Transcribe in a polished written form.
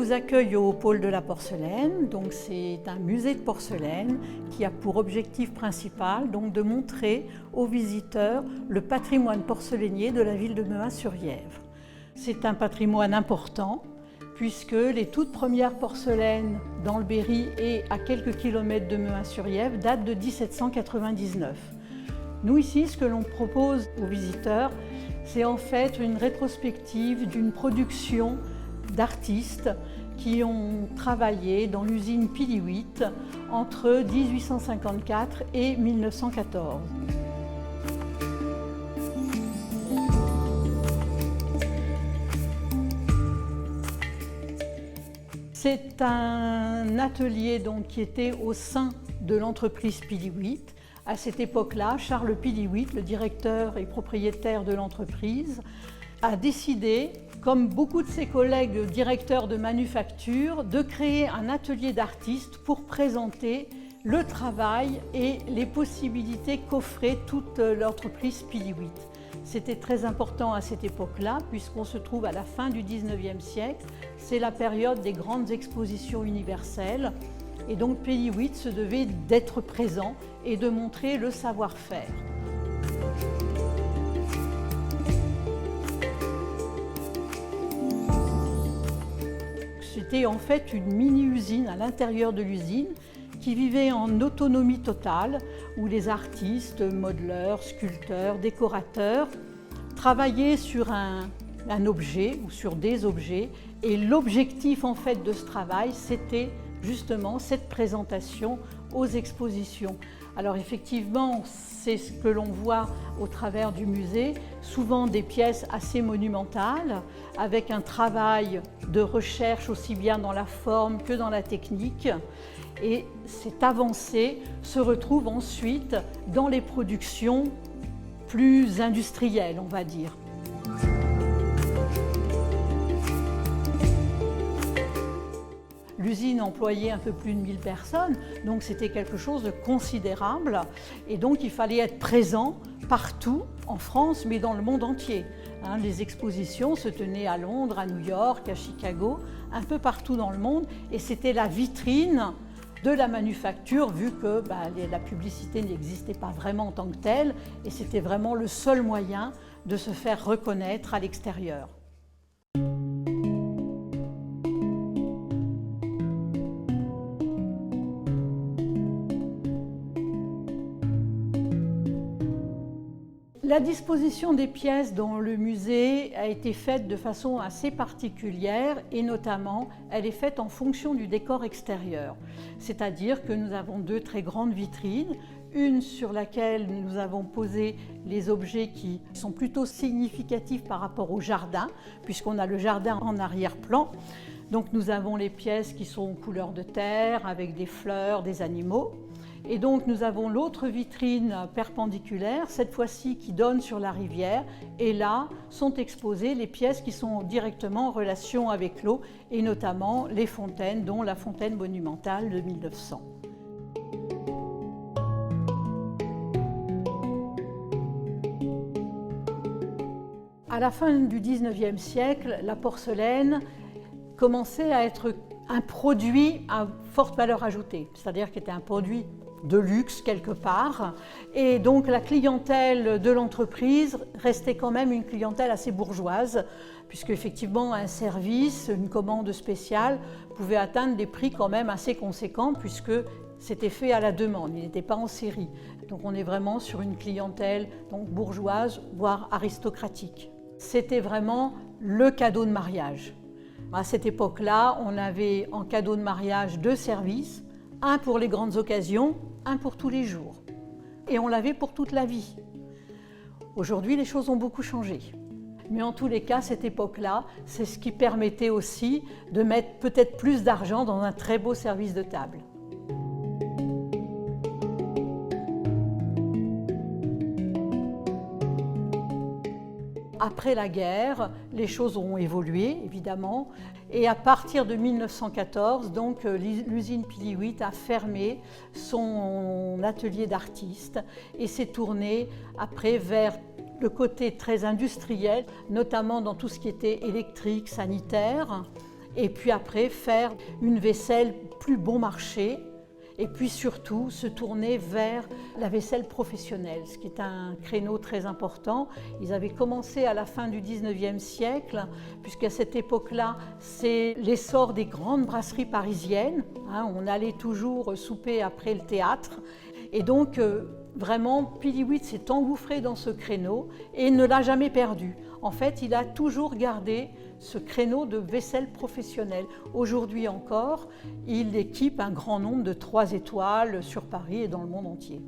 vous accueille au pôle de la porcelaine. Donc c'est un musée de porcelaine qui a pour objectif principal donc de montrer aux visiteurs le patrimoine porcelainier de la ville de Mehun-sur-Yèvre. C'est un patrimoine important puisque les toutes premières porcelaines dans le Berry et à quelques kilomètres de Mehun-sur-Yèvre datent de 1799. Nous ici, ce que l'on propose aux visiteurs, c'est en fait une rétrospective d'une production d'artistes qui ont travaillé dans l'usine Pili-Huit entre 1854 et 1914. C'est un atelier donc, qui était au sein de l'entreprise Pili-Huit. À cette époque-là, Charles Pili-Huit, le directeur et propriétaire de l'entreprise, a décidé, comme beaucoup de ses collègues directeurs de manufacture, de créer un atelier d'artistes pour présenter le travail et les possibilités qu'offrait toute l'entreprise Pili-Huit. C'était très important à cette époque-là, puisqu'on se trouve à la fin du XIXe siècle. C'est la période des grandes expositions universelles. Et donc Pili-Huit se devait d'être présent et de montrer le savoir-faire. C'était en fait une mini-usine à l'intérieur de l'usine qui vivait en autonomie totale, où les artistes, modeleurs, sculpteurs, décorateurs travaillaient sur un objet ou sur des objets. Et l'objectif en fait de ce travail, c'était justement cette présentation aux expositions. Alors effectivement, c'est ce que l'on voit au travers du musée, souvent des pièces assez monumentales, avec un travail de recherche aussi bien dans la forme que dans la technique. Et cette avancée se retrouve ensuite dans les productions plus industrielles, on va dire. L'usine employait un peu plus de 1000 personnes, donc c'était quelque chose de considérable. Et donc il fallait être présent partout, en France, mais dans le monde entier. Les expositions se tenaient à Londres, à New York, à Chicago, un peu partout dans le monde. Et c'était la vitrine de la manufacture, vu que la publicité n'existait pas vraiment en tant que telle. Et c'était vraiment le seul moyen de se faire reconnaître à l'extérieur. La disposition des pièces dans le musée a été faite de façon assez particulière et notamment elle est faite en fonction du décor extérieur. C'est-à-dire que nous avons deux très grandes vitrines, une sur laquelle nous avons posé les objets qui sont plutôt significatifs par rapport au jardin, puisqu'on a le jardin en arrière-plan. Donc nous avons les pièces qui sont couleur de terre avec des fleurs, des animaux. Et donc nous avons l'autre vitrine perpendiculaire, cette fois-ci qui donne sur la rivière. Et là sont exposées les pièces qui sont directement en relation avec l'eau, et notamment les fontaines, dont la fontaine monumentale de 1900. À la fin du XIXe siècle, la porcelaine commençait à être un produit à forte valeur ajoutée, c'est-à-dire qu'il était un produit de luxe quelque part, et donc la clientèle de l'entreprise restait quand même une clientèle assez bourgeoise, puisque effectivement un service, une commande spéciale pouvait atteindre des prix quand même assez conséquents, puisque c'était fait à la demande, il n'était pas en série. Donc on est vraiment sur une clientèle donc bourgeoise, voire aristocratique. C'était vraiment le cadeau de mariage. À cette époque-là, on avait en cadeau de mariage deux services, un pour les grandes occasions, un pour tous les jours. Et on l'avait pour toute la vie. Aujourd'hui, les choses ont beaucoup changé. Mais en tous les cas, cette époque-là, c'est ce qui permettait aussi de mettre peut-être plus d'argent dans un très beau service de table. Après la guerre, les choses ont évolué, évidemment, et à partir de 1914, donc, l'usine Pili-Huit a fermé son atelier d'artiste et s'est tournée après vers le côté très industriel, notamment dans tout ce qui était électrique, sanitaire. et puis après faire une vaisselle plus bon marché, et puis surtout se tourner vers la vaisselle professionnelle, ce qui est un créneau très important. Ils avaient commencé à la fin du 19e siècle, puisqu'à cette époque-là, c'est l'essor des grandes brasseries parisiennes. On allait toujours souper après le théâtre. Et donc, vraiment, Piliwit s'est engouffré dans ce créneau et ne l'a jamais perdu. En fait, il a toujours gardé ce créneau de vaisselle professionnelle. Aujourd'hui encore, il équipe un grand nombre de 3 étoiles sur Paris et dans le monde entier.